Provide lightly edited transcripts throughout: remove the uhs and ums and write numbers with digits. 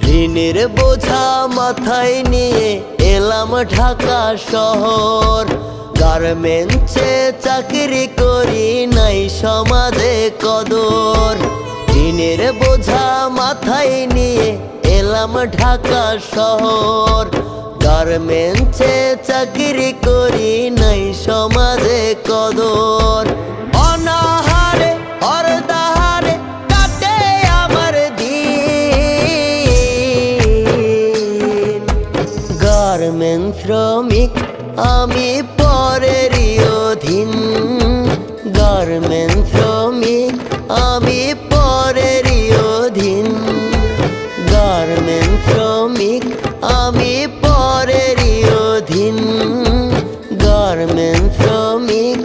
ঋণের বোঝা মাথায় নিয়ে এলাম ঢাকা শহর। গার্মেন্টসে চাকরি করি, নাই সমাজে কদর। ঋণের বোঝা মাথায় নিয়ে এলাম ঢাকা শহর। গার্মেন্টসে চাকরি করি, নাই সমাজে কদর। অনাহারে অর্ধাহারে কাটে আমার দিন। গার্মেন্টস শ্রমিক আমি পরেরই অধীন। গার্মেন্টস শ্রমিক আমি পরেরই অধীন। গার্মেন্টস শ্রমিক আমি পরেরই অধীন। গার্মেন্টস শ্রমিক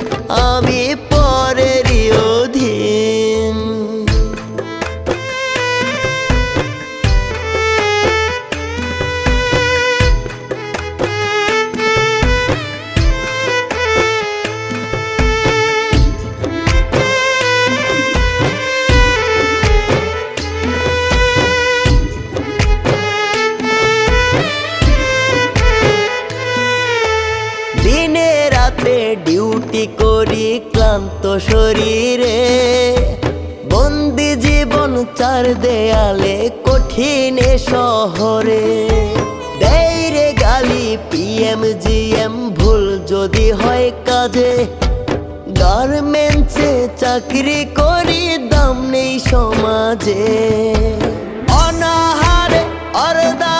আমি পরেরই অধীন। দিনে রাতে ডিউটি করি ক্লান্ত শরীরে। বন্দি জীবন চার দেয়ালে কঠিন এ শহরে। দেয় রে গালি পিএম জিএম ভুল যদি হয় কাজে। গার্মেন্টসে চাকরি করি দাম নেই সমাজে। অনাহারে অর্ধা